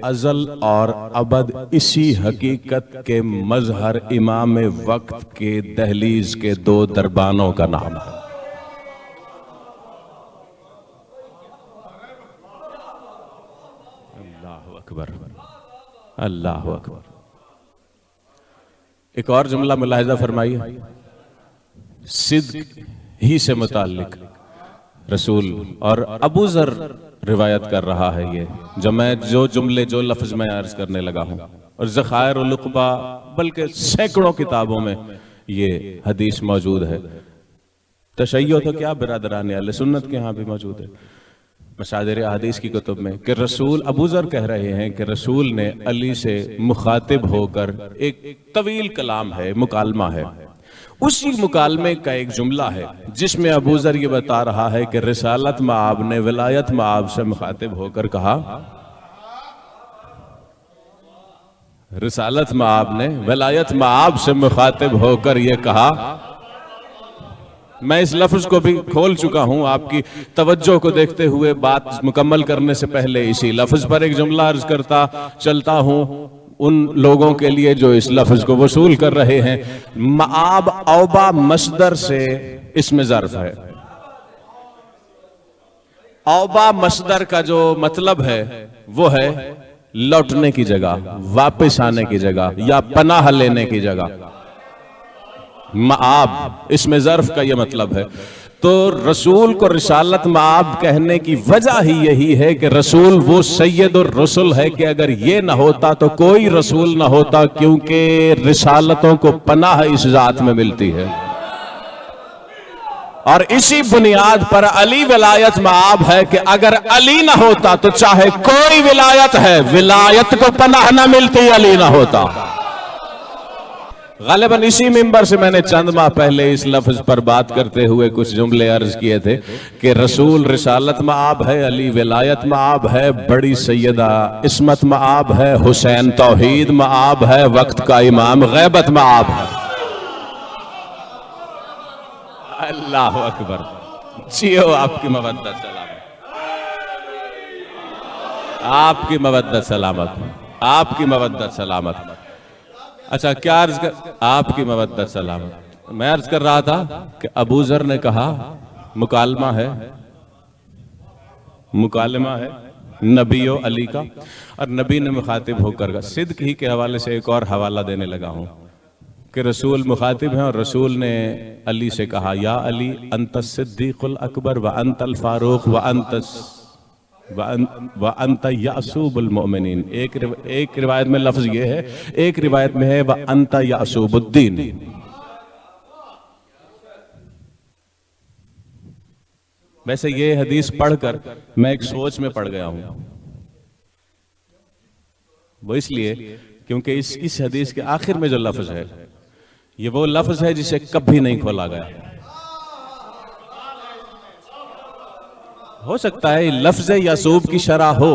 अज़ल और अबद इसी हकीकत के मजहर इमाम वक्त के दहलीज के दो दरबानों का नाम है। अल्लाहु अकबर, अल्लाहु अकबर। एक और जुमला मुलाहिजा फरमाइए, सिद्क ही से मुताल्लिक रसूल और अबू ज़र रिवायत कर रहा है। ये जो जुमले जो लफ्ज में अर्ज करने लगा हूं, और ज़खायर उल उक़बा बल्कि सैकड़ों किताबों में ये हदीस मौजूद है। तशय्यो तो क्या, बिरादरान अहले सुन्नत के यहाँ भी मौजूद है मसादिर हदीस की कुतुब में, कि रसूल अबू ज़र कह रहे हैं कि रसूल ने अली से मुखातिब होकर एक तवील कलाम है, मुकालमा है। उसी मुकालमे का एक जुमला है जिसमें अबू ज़र ये बता रहा है कि रिसालत मआब ने विलायत मआब से मुखातिब होकर कहा, रिसालत मआब ने विलायत मआब से मुखातिब होकर ये कहा। मैं इस लफ्ज को भी खोल चुका हूं आपकी तवज्जो को देखते हुए, बात मुकम्मल करने से पहले इसी लफ्ज पर एक जुमला अर्ज करता चलता हूं उन लोगों के लिए जो इस लफ्ज को वसूल कर रहे हैं। मआब औबा मसदर से इसमें ज़र्फ है। औबा मसदर का जो मतलब है वो है लौटने की जगह, वापस आने की जगह या पनाह लेने की जगह। मआब इसमें ज़र्फ का ये मतलब है। तो रसूल को रिसालत मआब कहने की वजह ही यही है कि रसूल वो सैयदुर रसूल है कि अगर ये ना होता तो कोई रसूल ना होता, क्योंकि रिसालतों को पनाह इस जात में मिलती है। और इसी बुनियाद पर अली विलायत मआब है कि अगर अली ना होता तो चाहे कोई विलायत है, विलायत को पनाह ना मिलती, अली ना होता। गालिबन इसी मिंबर से मैंने चंद माह पहले इस लफ्ज पर बात करते हुए कुछ जुमले अर्ज किए थे कि रसूल रिसालत मआब है, अली विलायत मआब है, बड़ी सैयदा इस्मत मआब है, हुसैन तौहीद मआब है, वक्त का इमाम गैबत मआब है। अल्लाह अकबर, जियो आपकी मवद्दत सलामत, आपकी मवद्दत सलामत, आपकी मवद्दत सलामत। अच्छा, क्या अर्ज कर, आपकी मवद्दत सलामत। मैं अर्ज कर रहा था कि अबू ज़र ने कहा मुकालमा है, मुकालमा है नबी और अली का, और नबी ने मुखातिब होकर का। सिद्क ही के हवाले से एक और हवाला देने लगा हूं कि रसूल मुखातिब हैं और रसूल ने अली से कहा, या अली अंत सिद्दीकुल अकबर व अंतल फारूक व अंत यासूबुल मोमिनीन। एक रिवायत में लफ्ज ये है, एक रिवायत में है व अंत यासूबुद्दीन। वैसे ये हदीस पढ़कर मैं एक सोच में पड़ गया हूं। वो इसलिए क्योंकि इस हदीस के आखिर में जो लफ्ज है ये वो लफ्ज है जिसे कभी नहीं खोला गया। हो सकता है लफ्ज यासूब की शरह हो,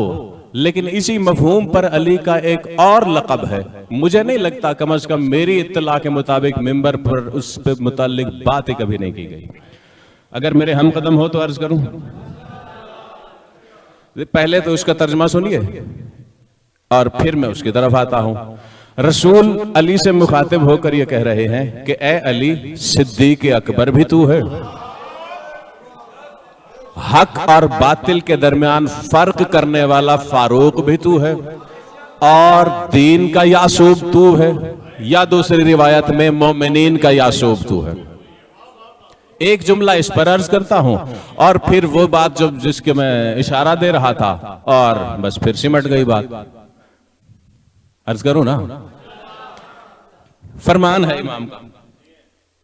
लेकिन इसी मफहूम पर अली का एक और लक़ब है। मुझे नहीं लगता, कम अज कम मेरी इत्तला के मुताबिक मिंबर पर उस पे मुताल्लिक बातें कभी नहीं की गई। अगर मेरे हम कदम हो तो अर्ज करूं, पहले तो उसका तर्जमा सुनिए और फिर मैं उसकी तरफ आता हूं। रसूल अली से मुखातिब होकर ये कह रहे हैं कि ए अली, सिद्दीक अकबर भी तू है, हक और बातिल के दरमियान फर्क करने वाला फारूक भी तू है, और दीन का यासूब तू है, या दूसरी रिवायत में मोमिनीन का यासूब तू है। एक जुमला इस पर अर्ज करता हूं और फिर वो बात जो जिसके मैं इशारा दे रहा था, और बस फिर सिमट गई बात। अर्ज करूं ना, फरमान है इमाम का,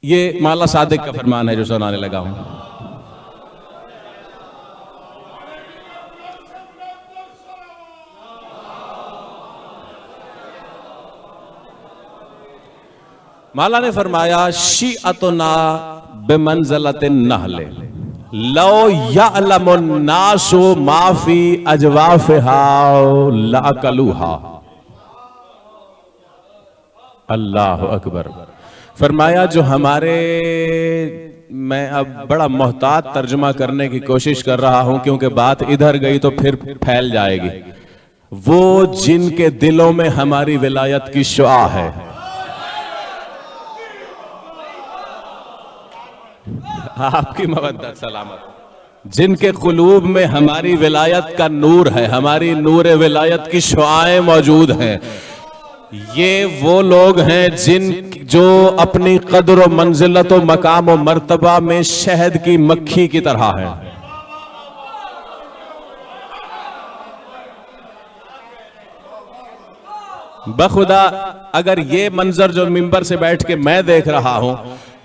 ये माला सादिक का फरमान है जो सुनाने लगा हूं। माला ने फरमाया, शीअतुना बिमंज़लतिन नहले लो यअलमुन नासु माफी अजवाफिहा लाकलूहा। अल्लाह अकबर। फरमाया जो हमारे, मैं अब बड़ा मोहतात तर्जुमा करने की कोशिश कर रहा हूं क्योंकि बात इधर गई तो फिर फैल जाएगी। वो जिनके दिलों में हमारी विलायत की शुआ है। आपकी मवद्दत सलामत। जिनके कुलूब में हमारी विलायत का नूर है, हमारी नूर विलायत की शुआएं मौजूद हैं, ये वो लोग हैं जो अपनी कदर व मंजिलत व मकाम व मर्तबा में शहद की मक्खी की तरह है। बखुदा अगर ये मंजर जो मिंबर से बैठ के मैं देख रहा हूं,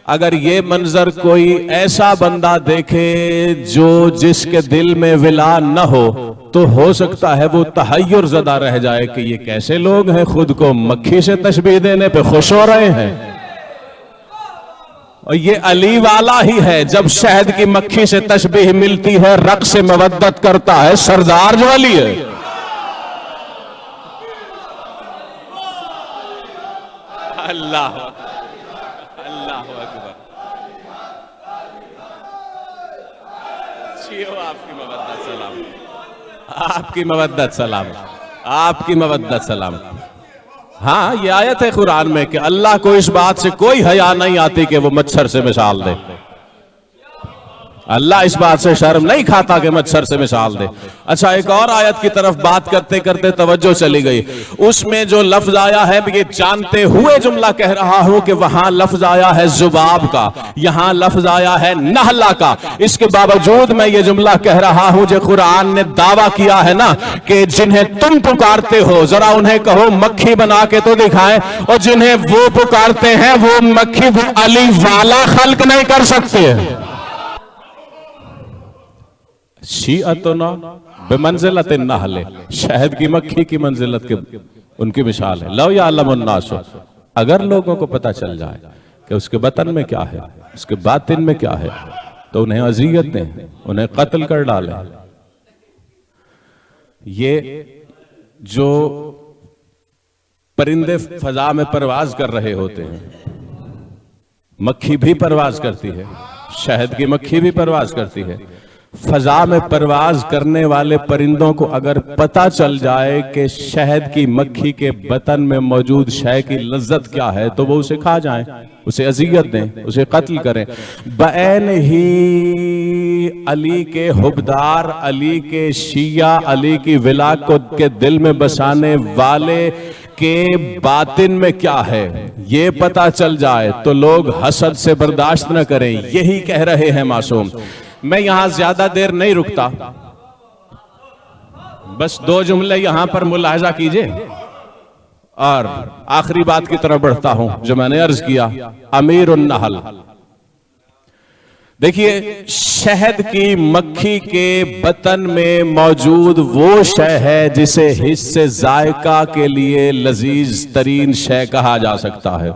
अगर ये मंजर कोई ऐसा बंदा देखे जो जिसके दिल में विला न हो, तो हो सकता है वो तहय्युर ज़दा रह जाए कि ये कैसे लोग हैं, खुद को मक्खी से तशबीह देने पे खुश हो रहे हैं। और ये अली वाला ही है, जब शहद की मक्खी से तशबीह मिलती है रक़्स से मवद्दत करता है, सरदार जो अली है। अल्लाह आपकी मवद्दत सलाम, आपकी मवद्दत सलाम, आपकी मवद्दत सलाम। हाँ, ये आयत है कुरान में कि अल्लाह को इस बात से कोई हया नहीं आती कि वो मच्छर से मिसाल दे। अल्लाह इस बात से शर्म नहीं खाता कि मच्छर से मिसाल दे। अच्छा, एक और आयत की तरफ बात करते करते तवज्जो चली गई। उसमें जो लफ्ज आया है, ये जानते हुए जुमला कह रहा हूं कि वहां लफ्ज आया है जुबाब का, यहां लफ्ज आया है नहला का। इसके बावजूद मैं ये जुमला कह रहा हूं जो कुरान ने दावा किया है ना कि जिन्हें तुम पुकारते हो, जरा उन्हें कहो मक्खी बना के तो दिखाएं, और जिन्हें वो पुकारते हैं वो मक्खी वो अली वाला खल्क नहीं कर सकते। शीअतुना बिमंजिलत नहले, शहद की मक्खी की मंजिलत के उनकी मिसाल है। लौ यालमुन नास, अगर लोगों को पता चल जाए कि उसके बतन में क्या है, उसके बातिन में क्या है, तो उन्हें अजियत दें, उन्हें कत्ल कर डालें। ये जो परिंदे फजा में परवाज कर रहे होते हैं, मक्खी भी परवाज करती है, शहद की मक्खी भी परवाज करती है। फजा में परवाज करने वाले परिंदों को अगर पता चल जाए कि शहद की मक्खी के बतन में मौजूद शय की लज्जत क्या है, तो वो उसे खा जाएं, उसे अजियत दें, उसे कत्ल करें। बैन ही अली के हुबदार, अली के शिया, अली की विला को के दिल में बसाने वाले के बातिन में क्या है ये पता चल जाए तो लोग हसद से बर्दाश्त न करें। यही कह रहे हैं मासूम। मैं यहां ज्यादा देर नहीं रुकता, बस दो जुमले यहां पर मुलाहजा कीजिए और आखिरी बात की तरफ बढ़ता हूं जो मैंने अर्ज किया। अमीरुन नहल, देखिए शहद की मक्खी के बतन में मौजूद वो शय है जिसे हिस्से जायका के लिए लजीज तरीन शय कहा जा सकता है।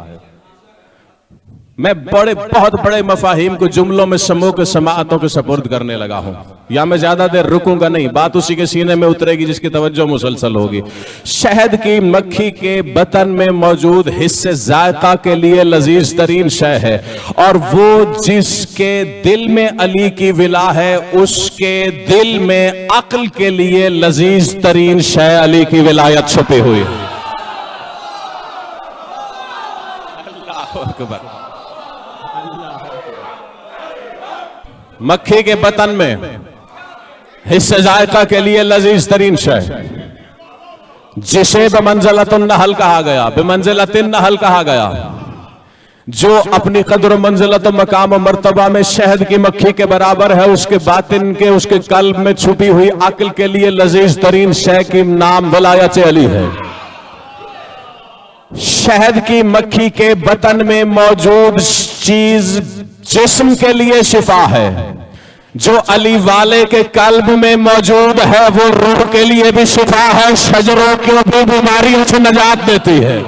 मैं बहुत बड़े मफाहिम को जुमलों में समूह के समाअतों के सपुर्द करने लगा हूं, या मैं ज्यादा देर रुकूंगा नहीं, बात उसी के सीने में उतरेगी जिसकी तवज्जो मुसलसल होगी। शहद की मक्खी के बतन में मौजूद हिस्से जायका के लिए लजीज तरीन शय है, और वो जिसके दिल में अली की विला है उसके दिल में अक्ल के लिए लजीज तरीन शय अली की विलायत छुपी हुई है। अल्लाह अकबर। मक्खी के बतन में हिस्से जायका के लिए लजीज तरीन शय, जिसे बेमंजिलतुन नहल कहा गया, बेमंजिलतिन नहल कहा गया, जो अपनी कदर मंजिलत मकाम और मर्तबा में शहद की मक्खी के बराबर है, उसके बातिन के, उसके कल्ब में छुपी हुई अक्ल के लिए लजीज तरीन शय की नाम वलायत अली है। शहद की मक्खी के बतन में मौजूद चीज जिस्म के लिए शिफा है, जो अली वाले के कल्ब में मौजूद है वो रूह के लिए भी शिफा है, शजरों की भी बीमारियों से निजात देती है।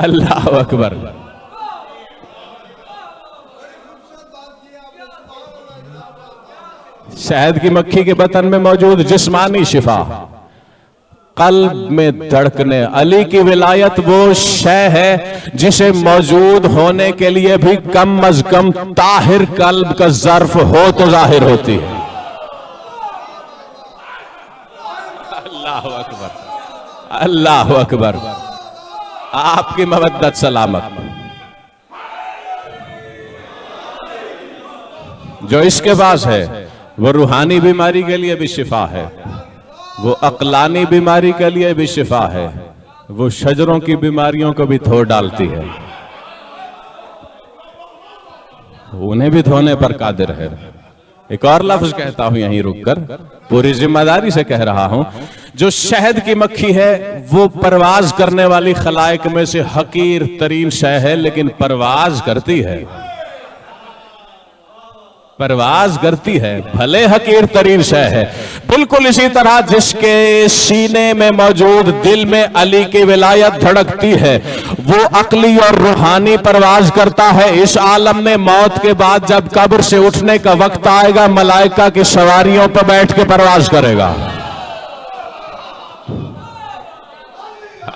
अल्लाह अकबर। शहद की मक्खी के बतन में मौजूद जिस्मानी शिफा, कल्ब में धड़कने, अली की विलायत वो शय है जिसे मौजूद होने के लिए भी कम अज कम ताहिर कल्ब का ज़र्फ हो तो जाहिर होती है। अल्लाह अकबर, अल्लाह अकबर, आपकी मवद्दत सलामत। जो इसके पास है वो रूहानी बीमारी के लिए भी शिफा है, वो अक्लानी बीमारी के लिए भी शिफा है, वो शजरों की बीमारियों को भी धो डालती है, उन्हें भी धोने पर कादिर है। एक और लफ्ज कहता हूं यहीं रुककर, पूरी जिम्मेदारी से कह रहा हूं, जो शहद की मक्खी है वो परवाज करने वाली खलाइक में से हकीर तरीन शय है, लेकिन परवाज करती है, परवाज करती है, भले हकीर तरीन शय है। बिल्कुल इसी तरह जिसके सीने में मौजूद दिल में अली की विलायत धड़कती है, वो अकली और रूहानी परवाज करता है। इस आलम में मौत के बाद जब कब्र से उठने का वक्त आएगा, मलाइका की सवारियों पर बैठ के परवाज करेगा।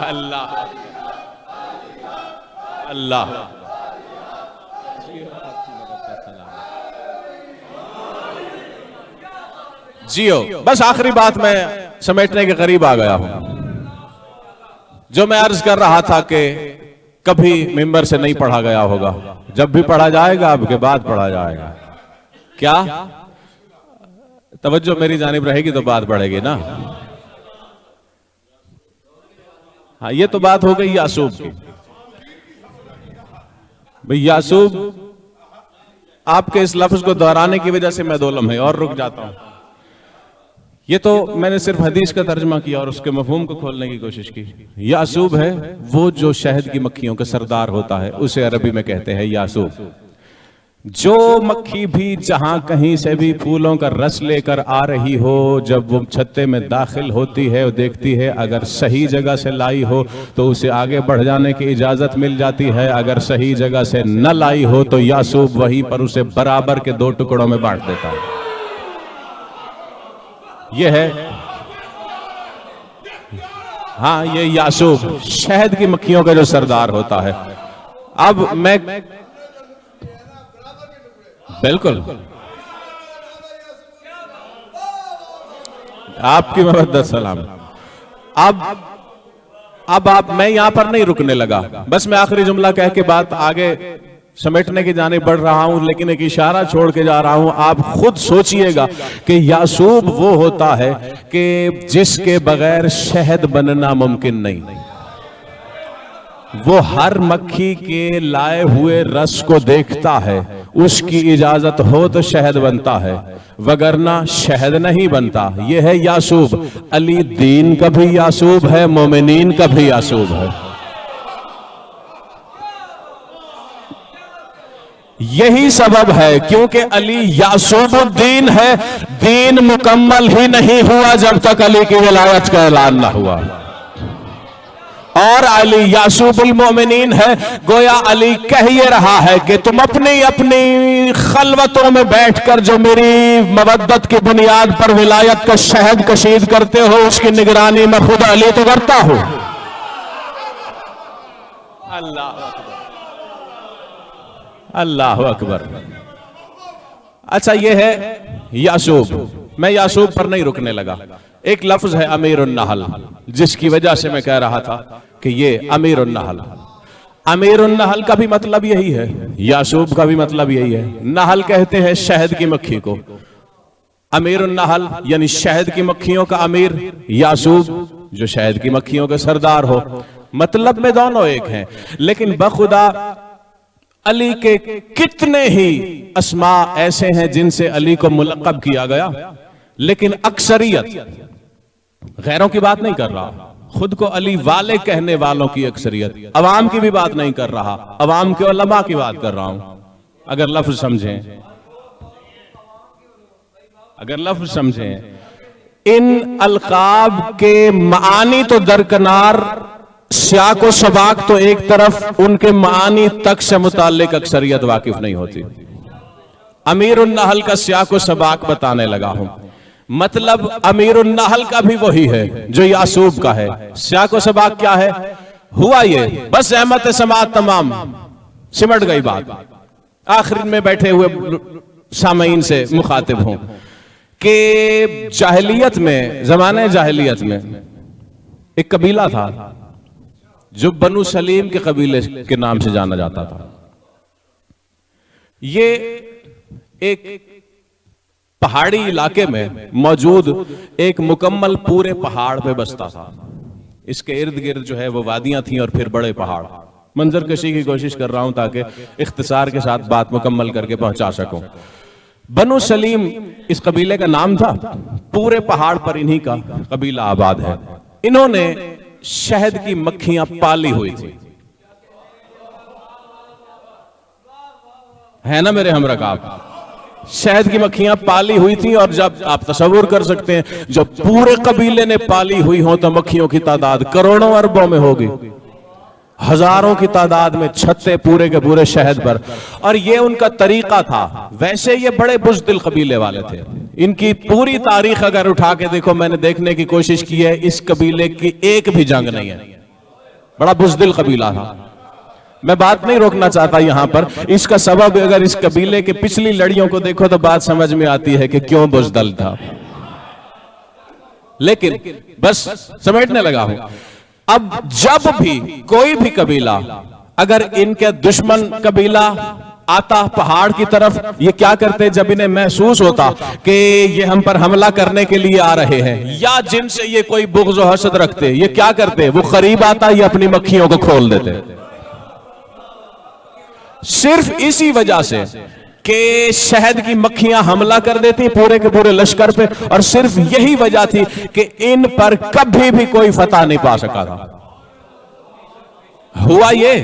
अल्लाह अल्लाह, जियो। बस आखिरी बात मैं समेटने के करीब आ गया हूं। जो मैं अर्ज कर रहा था कि कभी मिंबर से नहीं पढ़ा गया होगा, जब भी पढ़ा जाएगा अब के बाद पढ़ा जाएगा। क्या तवज्जो मेरी जानिब रहेगी तो बात बढ़ेगी ना। हाँ, ये तो बात हो गई यासूब की। भाई यासूब, आपके इस लफ्ज को दोहराने की वजह से मैं दो लम्हे और रुक जाता हूं। ये तो मैंने सिर्फ हदीस का तर्जमा किया और उसके मफहूम को खोलने की कोशिश की। यासूब है वो जो शहद की मक्खियों का सरदार होता है, उसे अरबी में कहते हैं यासूब। जो मक्खी भी जहां कहीं से भी फूलों का रस लेकर आ रही हो, जब वो छत्ते में दाखिल होती है और देखती है अगर सही जगह से लाई हो तो उसे आगे बढ़ जाने की इजाजत मिल जाती है, अगर सही जगह से न लाई हो तो यासूब वहीं पर उसे बराबर के दो टुकड़ों में बांट देता है। ये है, हाँ, ये यासूब शहद की मक्खियों का जो सरदार होता है। अब मैं बिल्कुल आपकी मवद्दत सलाम। अब आप, मैं यहां पर नहीं रुकने लगा, बस मैं आखिरी जुमला कह के बात आगे समेटने की जाने बढ़ रहा हूं, लेकिन एक इशारा छोड़ के जा रहा हूं। आप खुद सोचिएगा कि यासूब वो होता है कि जिसके बगैर शहद बनना मुमकिन नहीं। वो हर मक्खी के लाए हुए रस को देखता है, उसकी इजाजत हो तो शहद बनता है, वगरना शहद नहीं बनता। ये है यासूब। अली दीन का भी यासूब है, मोमिनीन का भी यासूब है। यही सबब है क्योंकि अली यासूबुद्दीन है। दीन मुकम्मल ही नहीं हुआ जब तक अली की विलायत का ऐलान ना हुआ। और अली यासूबुल मोमिनीन है। गोया अली कह ये रहा है कि तुम अपनी अपनी खलवतों में बैठकर जो मेरी मवद्दत की बुनियाद पर विलायत का शहद कशीद करते हो, उसकी निगरानी में खुद अली तो करता हूं। अल्लाह अल्लाह अकबर। अच्छा, ये है यासूब। मैं यासूब पर नहीं रुकने लगा। एक लफ्ज है अमीरुन नहल, जिसकी वजह से मैं कह रहा था कि ये अमीरुन नहल। अमीरुन नहल का भी मतलब यही है, यासूब का भी मतलब यही है। नहल कहते हैं शहद की मक्खी को। अमीरुन नहल यानी शहद की मक्खियों का अमीर, यासूब जो शहद की मक्खियों के सरदार हो। मतलब में दोनों एक हैं, लेकिन बखुदा अली के कितने ही अस्मा ऐसे हैं जिनसे अली को मुलक़ब किया गया, लेकिन अक्सरियत, गैरों की बात नहीं कर रहा, खुद को अली वाले कहने वालों की अक्सरियत, अवाम की भी बात नहीं कर रहा, अवाम के उलमा की बात कर रहा हूं। अगर लफ्ज समझें, अगर लफ्ज समझें, इन अलकाब के मानी तो दरकनार, सियाक व सबाक तो एक तरफ, उनके मानी तक से मुताल्लिक अक्सरियत वाकिफ नहीं होती। अमीरुन नहल का सियाक व सबाक बताने लगा हूं। मतलब अमीरुन नहल का भी वही है जो यासूब का है। सियाक व सबाक क्या है? हुआ ये, बस अहमद समात तमाम सिमट गई बात। आखिर में बैठे हुए सामईन से मुखातिब हूं कि जाहिलियत में, जमाने जाहिलियत में एक कबीला था जो बनु सलीम के कबीले के नाम से जाना जाता था। ये एक पहाड़ी इलाके में मौजूद एक मुकम्मल पूरे पहाड़ पे बसता था। इसके इर्द गिर्द जो है वो वादियां थीं और फिर बड़े पहाड़। मंजर कशी की कोशिश कर रहा हूं ताकि इख्तिसार के साथ बात मुकम्मल करके पहुंचा सकूं। बनु सलीम इस कबीले का नाम था। पूरे पहाड़ पर इन्हीं का कबीला आबाद है। इन्होंने शहद की मक्खियां पाली हुई थी, है ना मेरे हमरकाब? शहद की मक्खियां पाली हुई थी। और जब आप तसव्वुर कर सकते हैं, जब पूरे कबीले ने पाली हुई हो तो मक्खियों की तादाद करोड़ों अरबों में होगी, हजारों की तादाद में छत्ते पूरे के पूरे शहद पर। और ये उनका तरीका था। वैसे ये बड़े बुज़दिल कबीले वाले थे। इनकी पूरी तारीख अगर उठा के देखो, मैंने देखने की कोशिश की है, इस कबीले की एक भी जंग नहीं है। बड़ा बुज़दिल कबीला था। मैं बात नहीं रोकना चाहता यहां पर। इसका सबब, अगर इस कबीले के पिछली लड़ियों को देखो तो बात समझ में आती है कि क्यों बुज़दिल था। लेकिन बस समेटने लगा हूं। अब जब भी कोई भी कबीला, अगर इनके दुश्मन कबीला आता पहाड़ की तरफ, ये क्या करते? जब इन्हें महसूस होता कि ये हम पर हमला करने के लिए आ रहे हैं या जिनसे ये कोई बुग़्ज़ और हसद रखते, ये क्या करते? वो करीब आता, ये अपनी मक्खियों को खोल देते। सिर्फ इसी वजह से कि शहद की मक्खियां हमला कर देती पूरे के पूरे लश्कर पे, और सिर्फ यही वजह थी कि इन पर कभी भी कोई फतह नहीं पा सका था। हुआ ये,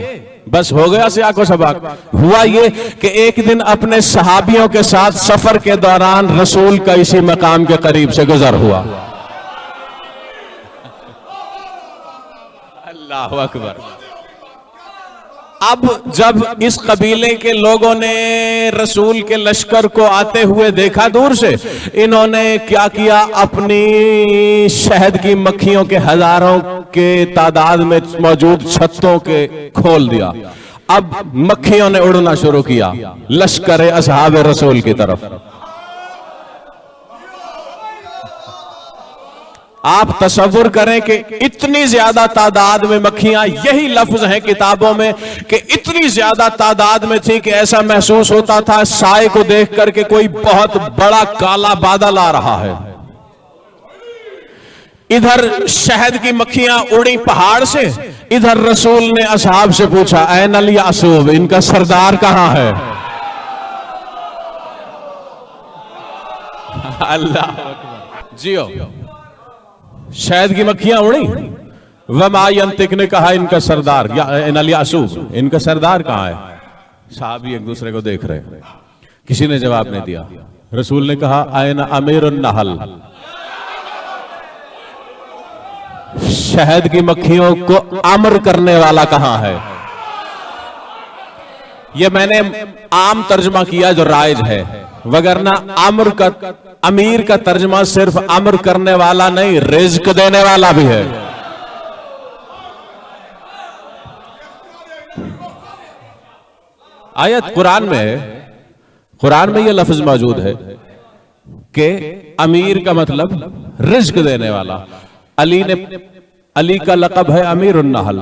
बस हो गया से आको सबक। हुआ ये कि एक दिन अपने सहाबियों के साथ सफर के दौरान रसूल का इसी मकाम के करीब से गुजर हुआ। अल्लाह अकबर। अब जब इस कबीले के लोगों ने रसूल के लश्कर को आते हुए देखा दूर से, इन्होंने क्या किया? अपनी शहद की मक्खियों के हजारों के तादाद में मौजूद छत्तों के खोल दिया। अब मक्खियों ने उड़ना शुरू किया लश्कर असहाब रसूल की तरफ। आप तसव्वुर करें कि इतनी ज्यादा तादाद में मक्खियां, यही लफ्ज हैं किताबों में कि इतनी ज्यादा तादाद में थी कि ऐसा महसूस होता था साए को देख करके कोई बहुत बड़ा काला बादल आ रहा है। इधर शहद की मक्खियां उड़ी पहाड़ से, इधर रसूल ने असहाब से पूछा, ऐनल यासूब, इनका सरदार कहां है? अल्लाह जियो। शहद की मक्खियां उड़ी। वमा यंतिक ने कहा, इनका सरदार ऐनल यासूब, इनका सरदार कहां है? साहब एक दूसरे को देख रहे, किसी ने जवाब नहीं दिया। रसूल ने कहा, ऐन अमीरुन नहल, शहद की मक्खियों को अमर करने वाला कहां है? यह मैंने आम तर्जमा किया जो राइज है, वगरना अमर का, अमीर का तर्जमा सिर्फ अमर करने वाला नहीं, रिज़्क देने वाला भी है। आयत कुरान में यह लफ्ज मौजूद है कि अमीर का मतलब रिज़्क देने वाला। अली का लक़ब है अमीरुन नहल।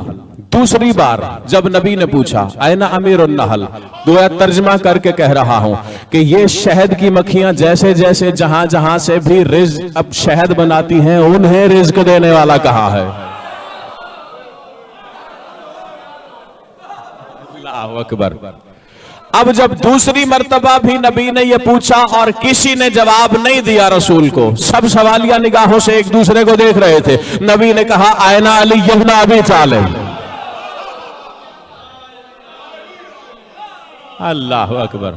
दूसरी बार जब नबी ने पूछा, ऐना अमीरुन नहल, गोया तर्जमा करके कह रहा हूं कि ये शहद की मक्खियां जैसे जैसे जहां जहां से भी रिज़्क अब शहद बनाती हैं, उन्हें रिज़्क देने वाला कहां है? अल्लाहु अकबर। अब जब दूसरी मर्तबा भी नबी ने यह पूछा और किसी ने जवाब नहीं दिया रसूल को, सब सवालिया निगाहों से एक दूसरे को देख रहे थे, नबी ने कहा, ऐना अली इब्न अबी तालिब। अल्लाह अकबर।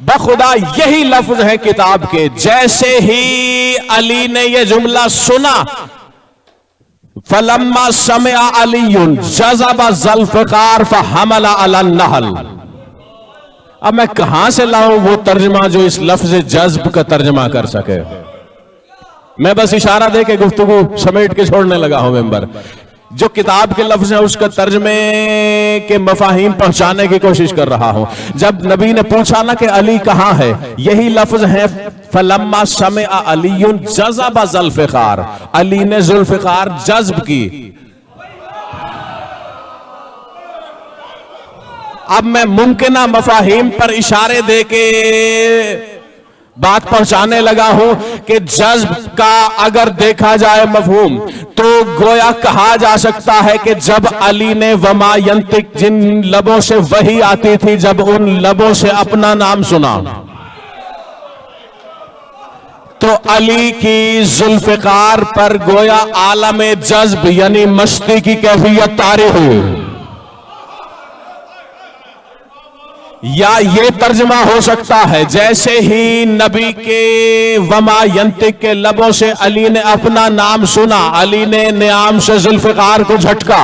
बखुदा यही लफ्ज है किताब के। जैसे ही अली ने यह जुमला सुना, फलम्मा समिअ अलीयुन जज़बा ज़ुल्फ़िकार फ़हमला अला नहल। अब मैं कहां से लाऊं वो तर्जमा जो इस लफ्ज जज्ब का तर्जमा कर सके? मैं बस इशारा दे के गुफ्तगू समेट के छोड़ने लगा हूं मेंबर। जो किताब के लफ्ज है उसका तर्जमे के मफाहिम पहुंचाने की कोशिश कर रहा हूं। जब नबी ने पूछा ना कि अली कहां है, यही लफ्ज है फलम्मा समिअ अलीयुन जज़बा ज़ुल्फ़िकार, अली ने ज़ुल्फ़िकार जज्ब की। अब मैं मुमकिना मफाहिम पर इशारे दे के बात पहुंचाने लगा हूं कि जज्ब का अगर देखा जाए मफहूम तो गोया कहा जा सकता है कि जब अली ने वमा यंतिक, जिन लबों से वही आती थी, जब उन लबों से अपना नाम सुना तो अली की जुल्फ़िकार पर गोया आलम जज्ब यानी मस्ती की कैफियत तारी हुई। या ये तर्जमा हो सकता है जैसे ही नबी के वमा यंतिक के लबों से अली ने अपना नाम सुना, अली ने नियाम से जुल्फ़िकार को झटका।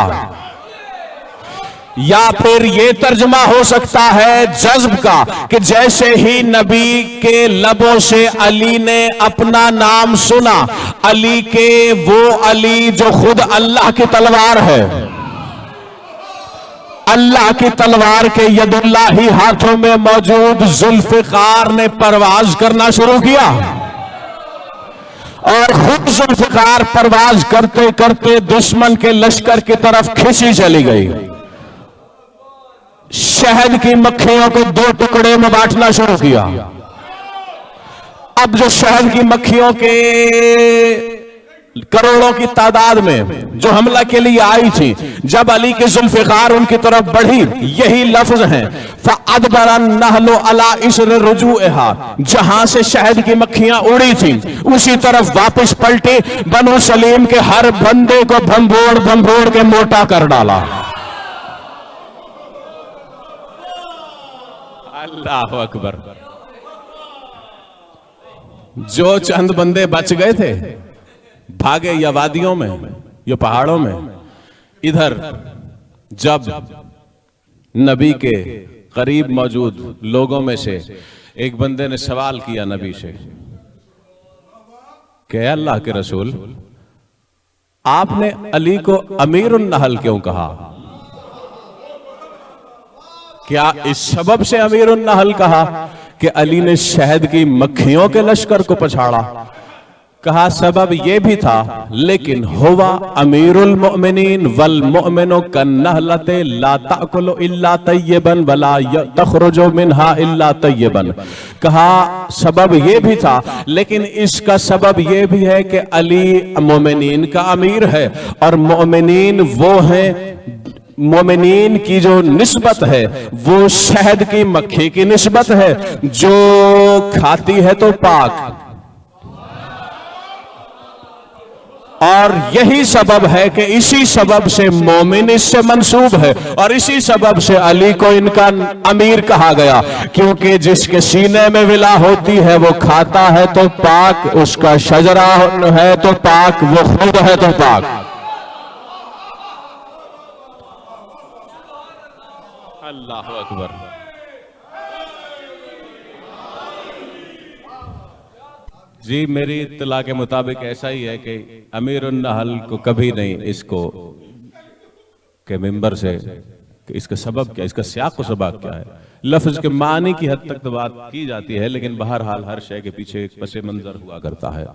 या फिर ये तर्जमा हो सकता है जज्ब का कि जैसे ही नबी के लबों से अली ने अपना नाम सुना, अली के वो अली जो खुद अल्लाह की तलवार है, अल्लाह की तलवार के यदुल्लाही हाथों में मौजूद जुल्फ़िकार ने परवाज करना शुरू किया और खुद जुल्फ़िकार परवाज करते करते दुश्मन के लश्कर की तरफ खिंची चली गई। शहद की मक्खियों को दो टुकड़े में बांटना शुरू किया। अब जो शहद की मक्खियों के करोड़ों की तादाद में जो हमला के लिए आई थी, जब अली के जुल्फ़िकार उनकी तरफ बढ़ी, यही लफ्ज हैं फ़अदबरन नहलो अला इस्र रुजूइहा, जहां से शहद की मक्खियां उड़ी थी उसी तरफ वापस पलटी, बनु सलीम के हर बंदे को भंभोड़ भंभोड़ के मोटा कर डाला। अल्लाह अकबर। जो चंद बंदे बच गए थे भागे या वादियों में या पहाड़ों में, इधर जब नबी के करीब मौजूद लोगों में से एक बंदे ने सवाल किया नबी से कि अल्लाह के रसूल, आपने अली को अमीरुन नहल क्यों कहा? क्या इस सबब से अमीरुन नहल कहा कि अली ने शहद की मक्खियों के लश्कर को पछाड़ा? कहा सबब यह भी था, लेकिन हुवा अमीरुल मोमिनीन वल मोमिनो कन्नहलते ला ताकुलु इल्ला तय्यबन वला तखरुजु मिनहा इल्ला तय्यबन। कहा सबब यह भी था, लेकिन इसका सबब यह भी है कि अली मोमिनीन का अमीर है और मोमिनीन वो है, मोमिनीन की जो निस्बत है वो शहद की मक्खी की निस्बत है, जो खाती है तो पाक। और यही सबब है कि इसी सबब से मोमिन इससे मंसूब है और इसी सबब से अली को इनका अमीर कहा गया, क्योंकि जिसके सीने में विला होती है वो खाता है तो पाक, उसका शजरा है तो पाक, वो खुद है तो पाक। अल्लाह अकबर। जी, मेरी इत्तला के मुताबिक ऐसा ही है कि अमीरुन नहल को कभी नहीं इसको के मिंबर से कि इसका सबब क्या, इसका सियाक व सबब क्या है, लफ्ज के मानी की हद तक तो बात की जाती है, लेकिन बहरहाल हर शय के पीछे एक पस मंजर हुआ करता है।